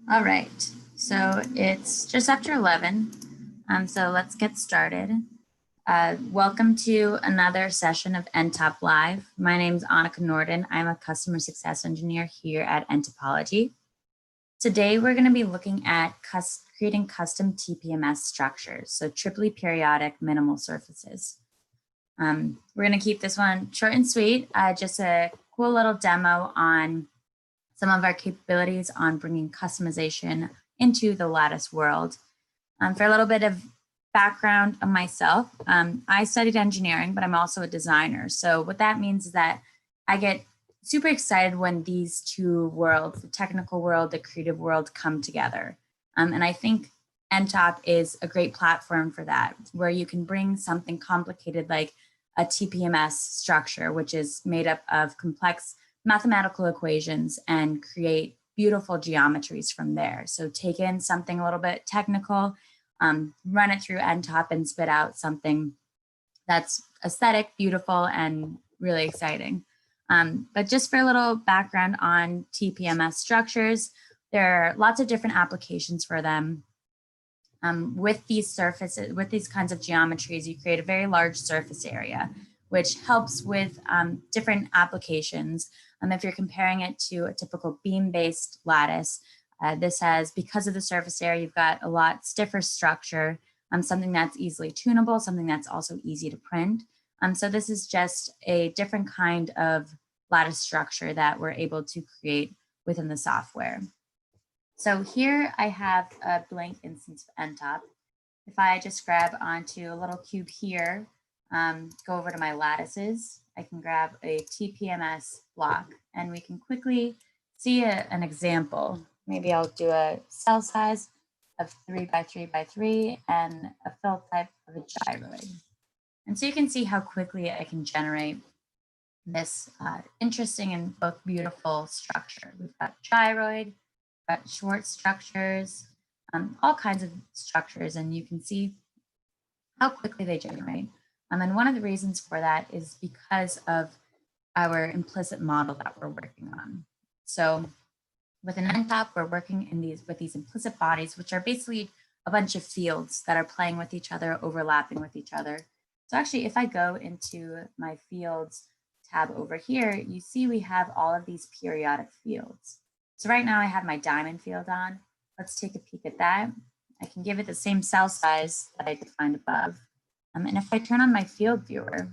All right, so it's just after 11, so let's get started. Welcome to another session of nTop Live. My name is Annika Norden. I'm a customer success engineer here at nTopology. Today, we're going to be looking at creating custom TPMS structures, so triply periodic minimal surfaces. We're going to keep this one short and sweet, just a cool little demo on some of our capabilities on bringing customization into the lattice world. For a little bit of background on myself, I studied engineering, but I'm also a designer. So what that means is that I get super excited when these two worlds, the technical world, the creative world, come together. And I think nTop is a great platform for that, where you can bring something complicated like a TPMS structure, which is made up of complex mathematical equations, and create beautiful geometries from there. So take in something a little bit technical, run it through nTop and spit out something that's aesthetic, beautiful, and really exciting. But just for a little background on TPMS structures, there are lots of different applications for them. With these surfaces, with these kinds of geometries, you create a very large surface area, which helps with different applications. If you're comparing it to a typical beam-based lattice, this has, because of the surface area, you've got a lot stiffer structure, something that's easily tunable, something that's also easy to print. So this is just a different kind of lattice structure that we're able to create within the software. So here I have a blank instance of nTop. If I just grab onto a little cube here, go over to my lattices, I can grab a TPMS block and we can quickly see an example. Maybe I'll do a cell size of 3 by 3 by 3 and a fill type of a gyroid. And so you can see how quickly I can generate this interesting and both beautiful structure. We've got gyroid, got short structures, all kinds of structures, and you can see how quickly they generate. And one of the reasons for that is because of our implicit model that we're working on. So with an nTop, we're working with these implicit bodies, which are basically a bunch of fields that are playing with each other, overlapping with each other. So actually, if I go into my fields tab over here, you see we have all of these periodic fields. So right now I have my diamond field on. Let's take a peek at that. I can give it the same cell size that I defined above. And if I turn on my field viewer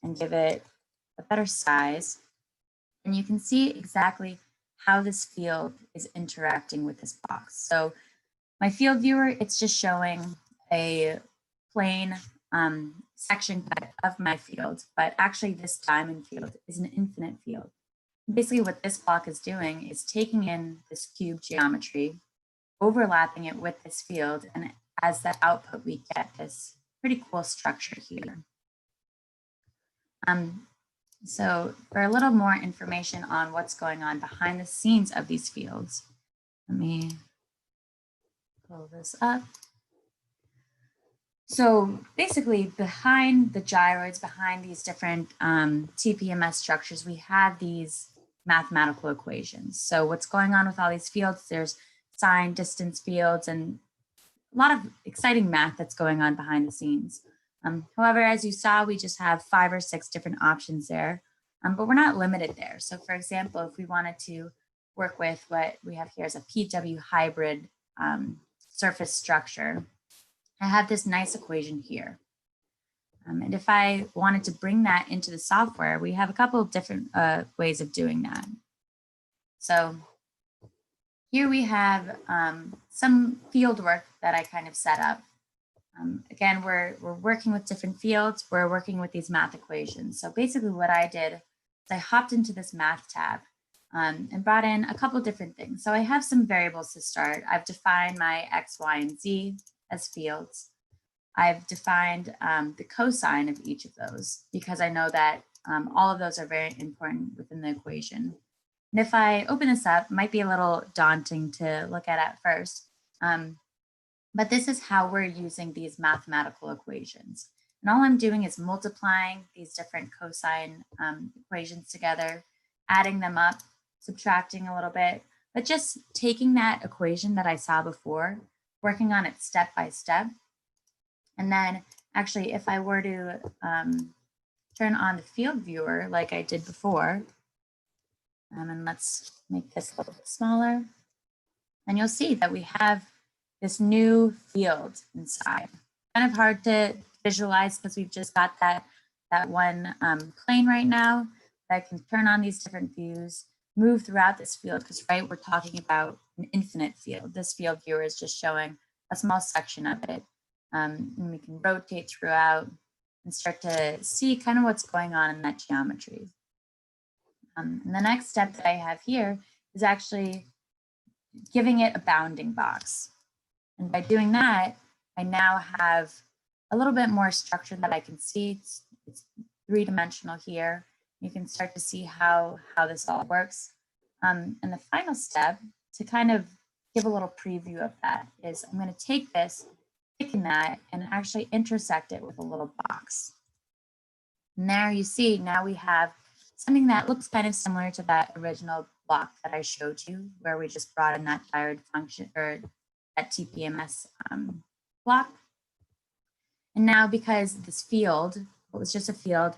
and give it a better size, then you can see exactly how this field is interacting with this box. So my field viewer, it's just showing a plain section cut of my field, but actually this diamond field is an infinite field. Basically what this block is doing is taking in this cube geometry, overlapping it with this field, and as the output we get this pretty cool structure here. So for a little more information on what's going on behind the scenes of these fields, let me pull this up. So basically behind the gyroids, behind these different TPMS structures, we have these mathematical equations. So what's going on with all these fields, there's sine, distance fields, and a lot of exciting math that's going on behind the scenes. However, as you saw, we just have 5 or 6 different options there, but we're not limited there. So for example, if we wanted to work with what we have here as a PW hybrid surface structure, I have this nice equation here. And if I wanted to bring that into the software, we have a couple of different ways of doing that. So here we have some field work that I kind of set up. Again, we're working with different fields. We're working with these math equations. So basically what I did is I hopped into this math tab and brought in a couple different things. So I have some variables to start. I've defined my X, Y, and Z as fields. I've defined the cosine of each of those because I know that all of those are very important within the equation. And if I open this up, it might be a little daunting to look at first. But this is how we're using these mathematical equations. And all I'm doing is multiplying these different cosine equations together, adding them up, subtracting a little bit. but just taking that equation that I saw before, working on it step by step. And then actually, if I were to turn on the field viewer like I did before, and let's make this a little bit smaller, and you'll see that we have this new field inside. Kind of hard to visualize because we've just got that one plane right now that can turn on these different views, move throughout this field, because right, we're talking about an infinite field. This field viewer is just showing a small section of it. And we can rotate throughout and start to see kind of what's going on in that geometry. And the next step that I have here is actually giving it a bounding box. And by doing that, I now have a little bit more structure that I can see. It's three-dimensional here. You can start to see how this all works. And the final step to kind of give a little preview of that is I'm going to take this, thicken that, and actually intersect it with a little box. And there you see, now we have something that looks kind of similar to that original block that I showed you, where we just brought in that desired function or that TPMS block. And now because this field, it was just a field,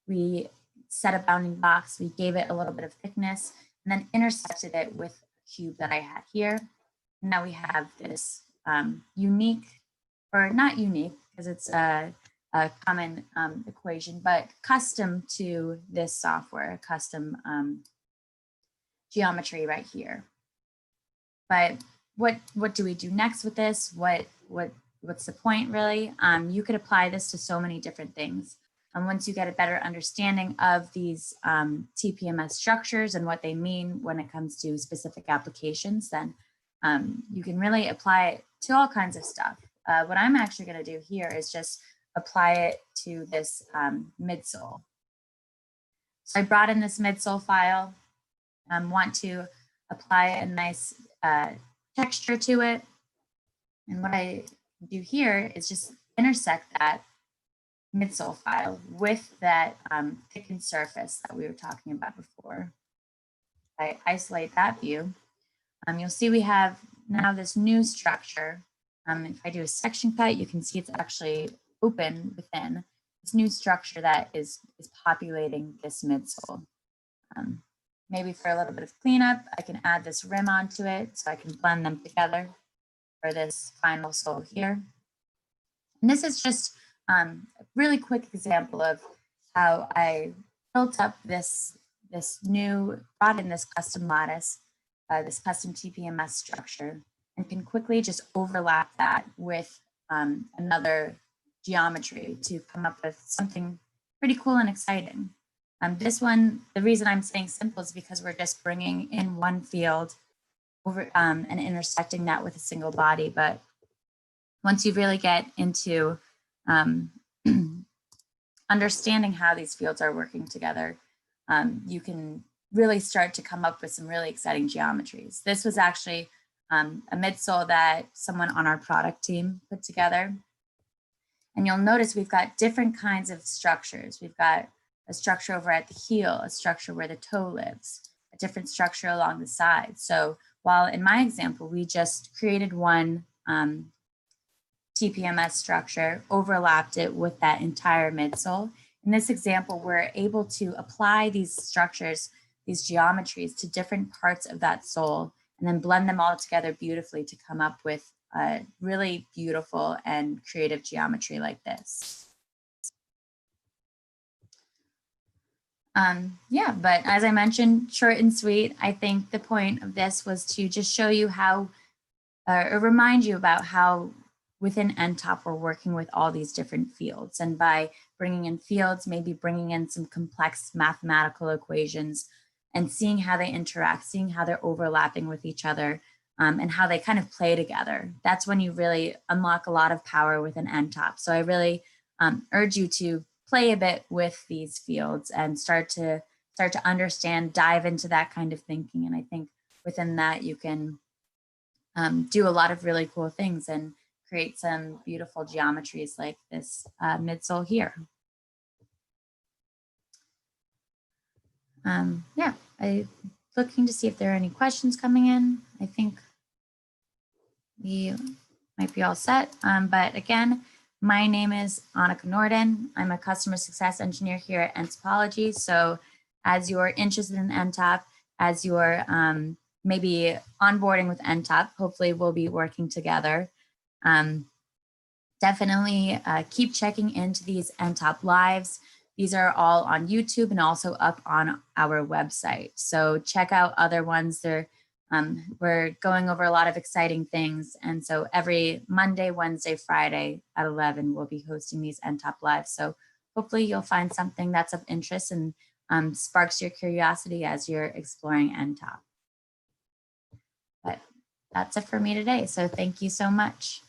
we set a bounding box, we gave it a little bit of thickness, and then intersected it with a cube that I had here. And now we have this unique, or not unique, because it's a common equation, but custom to this software, custom geometry right here. But what do we do next with this? What's the point really? You could apply this to so many different things. And once you get a better understanding of these TPMS structures and what they mean when it comes to specific applications, then you can really apply it to all kinds of stuff. What I'm actually going to do here is just apply it to this midsole. So I brought in this midsole file, want to apply a nice texture to it. And what I do here is just intersect that midsole file with that thickened surface that we were talking about before. I isolate that view. You'll see we have now this new structure. If I do a section cut, you can see it's actually open within this new structure that is populating this midsole. Maybe for a little bit of cleanup, I can add this rim onto it so I can blend them together for this final sole here. And this is just a really quick example of how I built up this brought in this custom lattice, this custom TPMS structure, and can quickly just overlap that with another geometry to come up with something pretty cool and exciting. This one, the reason I'm saying simple is because we're just bringing in one field over and intersecting that with a single body. But once you really get into understanding how these fields are working together, you can really start to come up with some really exciting geometries. This was actually a midsole that someone on our product team put together. And you'll notice we've got different kinds of structures. We've got a structure over at the heel, a structure where the toe lives, a different structure along the side. So while in my example, we just created one TPMS structure, overlapped it with that entire midsole. In this example, we're able to apply these structures, these geometries to different parts of that sole, and then blend them all together beautifully to come up with a really beautiful and creative geometry like this. Yeah, but as I mentioned, short and sweet. I think the point of this was to just show you how, or remind you about how within nTop we're working with all these different fields. And by bringing in fields, maybe bringing in some complex mathematical equations and seeing how they interact, seeing how they're overlapping with each other, and how they kind of play together. That's when you really unlock a lot of power within nTop. So I really urge you to play a bit with these fields and start to understand, dive into that kind of thinking. And I think within that you can do a lot of really cool things and create some beautiful geometries like this midsole here. Yeah, I looking to see if there are any questions coming in. I think we might be all set. But again, my name is Annika Norden. I'm a customer success engineer here at nTopology. So as you're interested in nTop, as you're maybe onboarding with nTop, hopefully we'll be working together. Definitely keep checking into these nTop lives. These are all on YouTube and also up on our website. So check out other ones. We're going over a lot of exciting things. And so every Monday, Wednesday, Friday at 11, we'll be hosting these nTop lives. So hopefully you'll find something that's of interest and sparks your curiosity as you're exploring nTop. But that's it for me today. So thank you so much.